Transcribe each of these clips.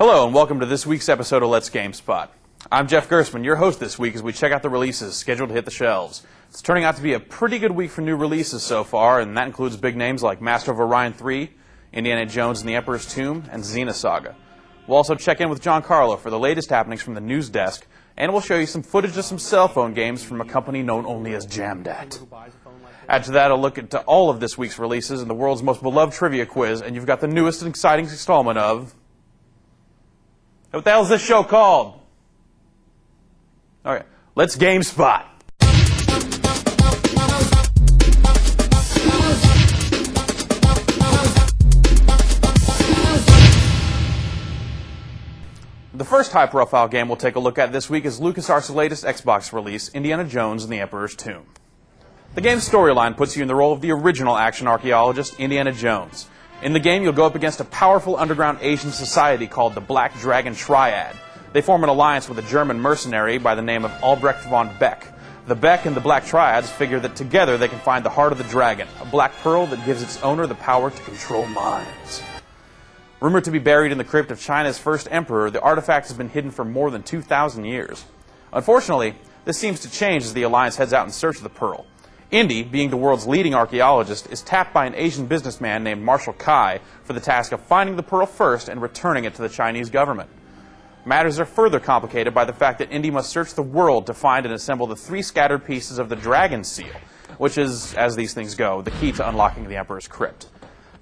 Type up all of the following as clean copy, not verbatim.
Hello and welcome to this week's episode of Let's Gamespot. I'm Jeff Gersman, your host this week as we check out the releases scheduled to hit the shelves. It's turning out to be a pretty good week for new releases so far, and that includes big names like Master of Orion 3, Indiana Jones and the Emperor's Tomb, and Xenosaga. We'll also check in with John Carlo for the latest happenings from the news desk, and we'll show you some footage of some cell phone games from a company known only as Jamdat. Add to that a look into all of this week's releases and the world's most beloved trivia quiz, and you've got the newest and exciting installment of... What the hell is this show called? Okay, Let's Gamespot. The first high-profile game we'll take a look at this week is LucasArts' latest Xbox release, Indiana Jones and the Emperor's Tomb. The game's storyline puts you in the role of the original action archaeologist, Indiana Jones. In the game, you'll go up against a powerful underground Asian society called the Black Dragon Triad. They form an alliance with a German mercenary by the name of Albrecht von Beck. The Beck and the Black Triads figure that together they can find the heart of the dragon, a black pearl that gives its owner the power to control minds. Rumored to be buried in the crypt of China's first emperor, the artifact has been hidden for more than 2,000 years. Unfortunately, this seems to change as the alliance heads out in search of the pearl. Indy, being the world's leading archaeologist, is tapped by an Asian businessman named Marshal Kai for the task of finding the pearl first and returning it to the Chinese government. Matters are further complicated by the fact that Indy must search the world to find and assemble the 3 scattered pieces of the dragon seal, which is, as these things go, the key to unlocking the Emperor's crypt.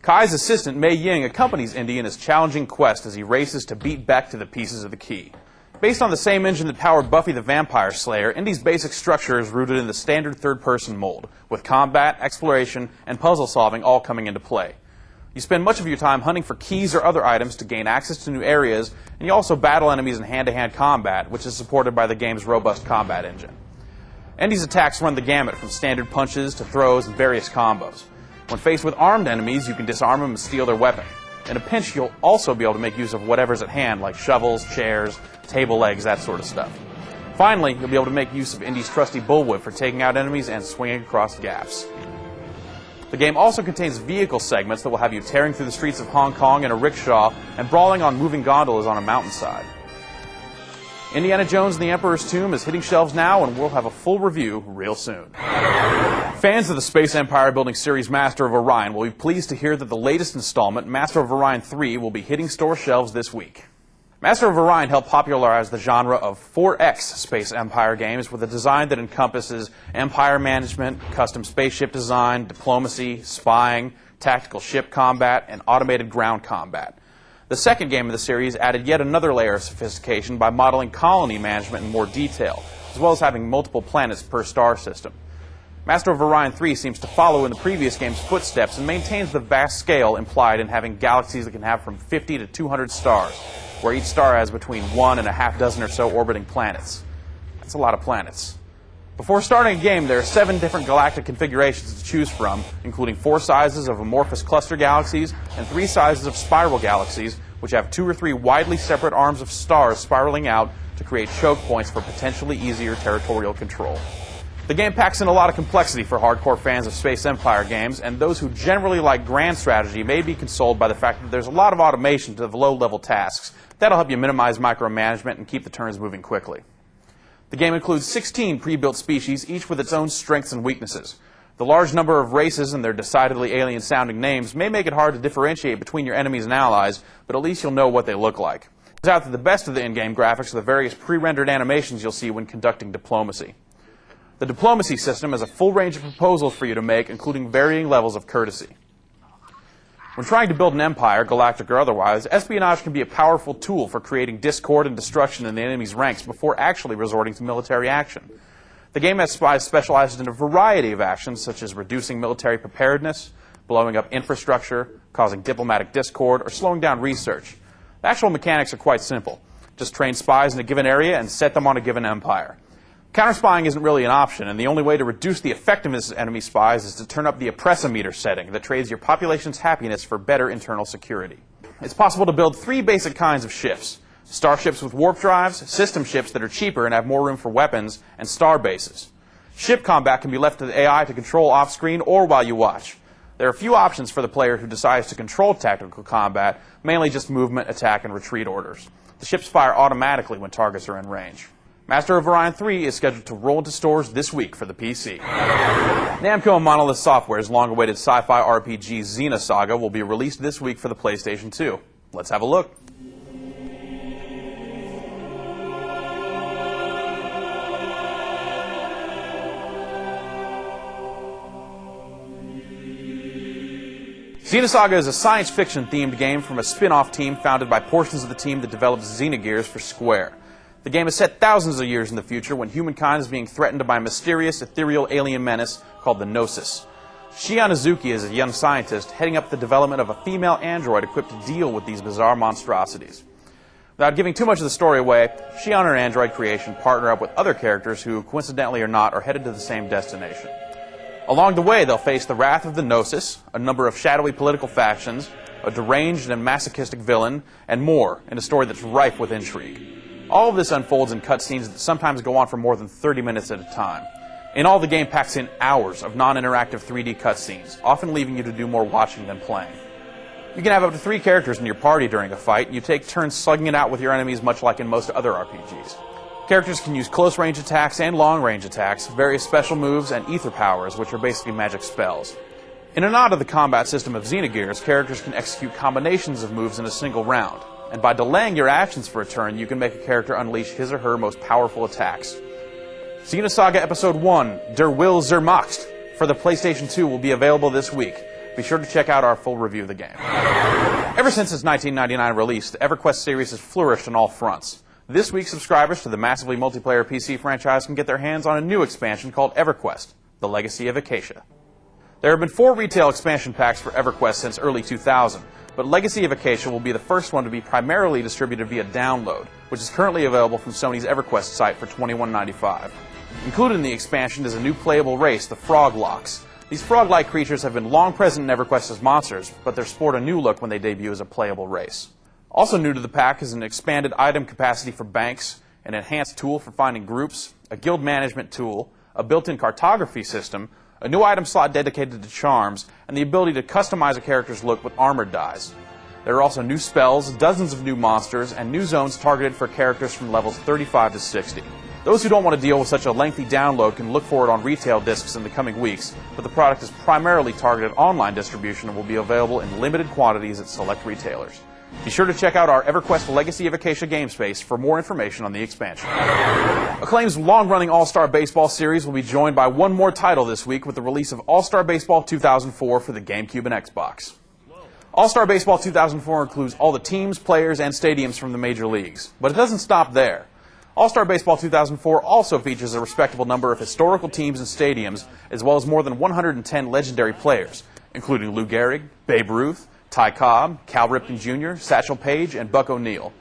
Kai's assistant, Mei Ying, accompanies Indy in his challenging quest as he races to beat Beck to the pieces of the key. Based on the same engine that powered Buffy the Vampire Slayer, Indy's basic structure is rooted in the standard third-person mold, with combat, exploration, and puzzle solving all coming into play. You spend much of your time hunting for keys or other items to gain access to new areas, and you also battle enemies in hand-to-hand combat, which is supported by the game's robust combat engine. Indy's attacks run the gamut from standard punches to throws and various combos. When faced with armed enemies, you can disarm them and steal their weapon. In a pinch, you'll also be able to make use of whatever's at hand, like shovels, chairs, table legs, that sort of stuff. Finally, you'll be able to make use of Indy's trusty bullwhip for taking out enemies and swinging across gaps. The game also contains vehicle segments that will have you tearing through the streets of Hong Kong in a rickshaw and brawling on moving gondolas on a mountainside. Indiana Jones and the Emperor's Tomb is hitting shelves now, and we'll have a full review real soon. Fans of the space empire building series Master of Orion will be pleased to hear that the latest installment, Master of Orion 3, will be hitting store shelves this week. Master of Orion helped popularize the genre of 4X space empire games with a design that encompasses empire management, custom spaceship design, diplomacy, spying, tactical ship combat, and automated ground combat. The second game of the series added yet another layer of sophistication by modeling colony management in more detail, as well as having multiple planets per star system. Master of Orion 3 seems to follow in the previous game's footsteps and maintains the vast scale implied in having galaxies that can have from 50 to 200 stars, where each star has between 1 and a half dozen or so orbiting planets. That's a lot of planets. Before starting a game, there are 7 different galactic configurations to choose from, including 4 sizes of amorphous cluster galaxies and 3 sizes of spiral galaxies, which have 2 or 3 widely separate arms of stars spiraling out to create choke points for potentially easier territorial control. The game packs in a lot of complexity for hardcore fans of Space Empire games, and those who generally like grand strategy may be consoled by the fact that there's a lot of automation to the low-level tasks. That'll help you minimize micromanagement and keep the turns moving quickly. The game includes 16 pre-built species, each with its own strengths and weaknesses. The large number of races and their decidedly alien-sounding names may make it hard to differentiate between your enemies and allies, but at least you'll know what they look like. It turns out that the best of the in-game graphics are the various pre-rendered animations you'll see when conducting diplomacy. The diplomacy system has a full range of proposals for you to make, including varying levels of courtesy. When trying to build an empire, galactic or otherwise, espionage can be a powerful tool for creating discord and destruction in the enemy's ranks before actually resorting to military action. The game has spies specialized in a variety of actions, such as reducing military preparedness, blowing up infrastructure, causing diplomatic discord, or slowing down research. The actual mechanics are quite simple. Just train spies in a given area and set them on a given empire. Counterspying isn't really an option, and the only way to reduce the effectiveness of enemy spies is to turn up the oppressometer setting that trades your population's happiness for better internal security. It's possible to build 3 basic kinds of ships: starships with warp drives, system ships that are cheaper and have more room for weapons, and star bases. Ship combat can be left to the AI to control off-screen or while you watch. There are a few options for the player who decides to control tactical combat, mainly just movement, attack, and retreat orders. The ships fire automatically when targets are in range. Master of Orion 3 is scheduled to roll into stores this week for the PC. Namco and Monolith Software's long-awaited sci-fi RPG Xenosaga will be released this week for the PlayStation 2. Let's have a look. Xenosaga is a science fiction themed game from a spin-off team founded by portions of the team that developed Xenogears for Square. The game is set thousands of years in the future when humankind is being threatened by a mysterious, ethereal alien menace called the Gnosis. Shion Izuki is a young scientist heading up the development of a female android equipped to deal with these bizarre monstrosities. Without giving too much of the story away, she and her android creation partner up with other characters who, coincidentally or not, are headed to the same destination. Along the way, they'll face the wrath of the Gnosis, a number of shadowy political factions, a deranged and masochistic villain, and more in a story that's rife with intrigue. All of this unfolds in cutscenes that sometimes go on for more than 30 minutes at a time. In all, the game packs in hours of non-interactive 3D cutscenes, often leaving you to do more watching than playing. You can have up to 3 characters in your party during a fight, and you take turns slugging it out with your enemies much like in most other RPGs. Characters can use close-range attacks and long-range attacks, various special moves, and ether powers, which are basically magic spells. In a nod to the combat system of Xenogears, characters can execute combinations of moves in a single round, and by delaying your actions for a turn, you can make a character unleash his or her most powerful attacks. Xenosaga Episode 1, Der Will zur Macht, for the PlayStation 2 will be available this week. Be sure to check out our full review of the game. Ever since its 1999 release, the EverQuest series has flourished on all fronts. This week, subscribers to the massively multiplayer PC franchise can get their hands on a new expansion called EverQuest, The Legacy of Acacia. There have been 4 retail expansion packs for EverQuest since early 2000, but Legacy of Acacia will be the first one to be primarily distributed via download, which is currently available from Sony's EverQuest site for $21.95. Included in the expansion is a new playable race, the Froglocks. These frog-like creatures have been long present in EverQuest as monsters, but they sport a new look when they debut as a playable race. Also new to the pack is an expanded item capacity for banks, an enhanced tool for finding groups, a guild management tool, a built-in cartography system, a new item slot dedicated to charms, and the ability to customize a character's look with armored dyes. There are also new spells, dozens of new monsters, and new zones targeted for characters from levels 35 to 60. Those who don't want to deal with such a lengthy download can look for it on retail discs in the coming weeks, but the product is primarily targeted online distribution and will be available in limited quantities at select retailers. Be sure to check out our EverQuest Legacy of Acacia game space for more information on the expansion. Acclaim's long-running All-Star Baseball series will be joined by one more title this week with the release of All-Star Baseball 2004 for the GameCube and Xbox. All-Star Baseball 2004 includes all the teams, players, and stadiums from the major leagues, but it doesn't stop there. All-Star Baseball 2004 also features a respectable number of historical teams and stadiums, as well as more than 110 legendary players, including Lou Gehrig, Babe Ruth, Ty Cobb, Cal Ripken Jr., Satchel Paige, and Buck O'Neil.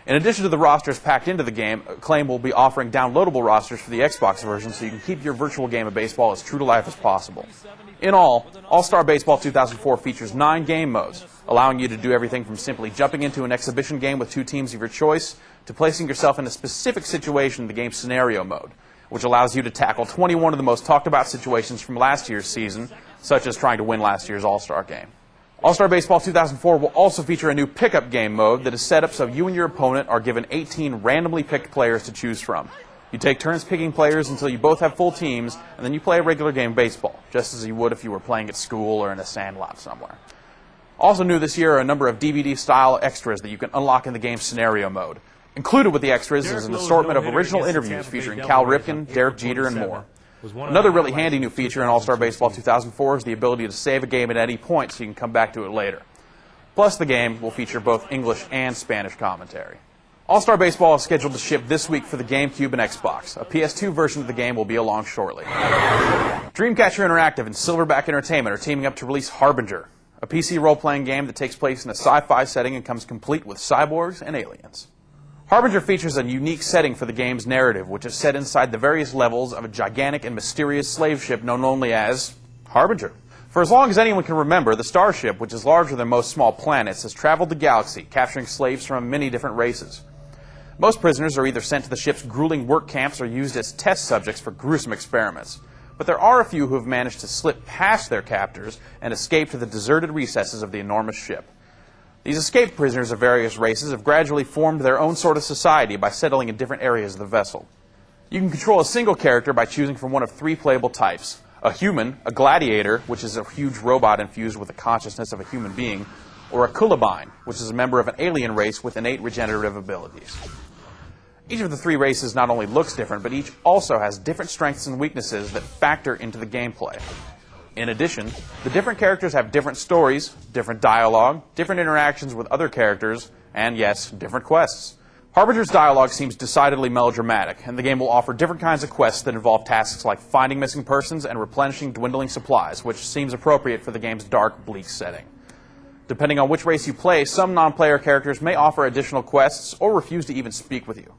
In addition to the rosters packed into the game, Acclaim will be offering downloadable rosters for the Xbox version so you can keep your virtual game of baseball as true to life as possible. In all, All-Star Baseball 2004 features 9 game modes, allowing you to do everything from simply jumping into an exhibition game with 2 teams of your choice to placing yourself in a specific situation in the game's scenario mode, which allows you to tackle 21 of the most talked about situations from last year's season, such as trying to win last year's All-Star game. All-Star Baseball 2004 will also feature a new pickup game mode that is set up so you and your opponent are given 18 randomly picked players to choose from. You take turns picking players until you both have full teams, and then you play a regular game of baseball, just as you would if you were playing at school or in a sandlot somewhere. Also new this year are a number of DVD-style extras that you can unlock in the game's scenario mode. Included with the extras is an assortment of original interviews featuring Cal Ripken, Derek Jeter, and more. Another really handy new feature in All-Star Baseball 2004 is the ability to save a game at any point so you can come back to it later. Plus, the game will feature both English and Spanish commentary. All-Star Baseball is scheduled to ship this week for the GameCube and Xbox. A PS2 version of the game will be along shortly. Dreamcatcher Interactive and Silverback Entertainment are teaming up to release Harbinger, a PC role-playing game that takes place in a sci-fi setting and comes complete with cyborgs and aliens. Harbinger features a unique setting for the game's narrative, which is set inside the various levels of a gigantic and mysterious slave ship known only as Harbinger. For as long as anyone can remember, the starship, which is larger than most small planets, has traveled the galaxy, capturing slaves from many different races. Most prisoners are either sent to the ship's grueling work camps or used as test subjects for gruesome experiments. but there are a few who have managed to slip past their captors and escape to the deserted recesses of the enormous ship. These escaped prisoners of various races have gradually formed their own sort of society by settling in different areas of the vessel. You can control a single character by choosing from one of three playable types: a human, a gladiator, which is a huge robot infused with the consciousness of a human being, or a Kulabine, which is a member of an alien race with innate regenerative abilities. Each of the three races not only looks different, but each also has different strengths and weaknesses that factor into the gameplay. In addition, the different characters have different stories, different dialogue, different interactions with other characters, and yes, different quests. Harbinger's dialogue seems decidedly melodramatic, and the game will offer different kinds of quests that involve tasks like finding missing persons and replenishing dwindling supplies, which seems appropriate for the game's dark, bleak setting. Depending on which race you play, some non-player characters may offer additional quests or refuse to even speak with you.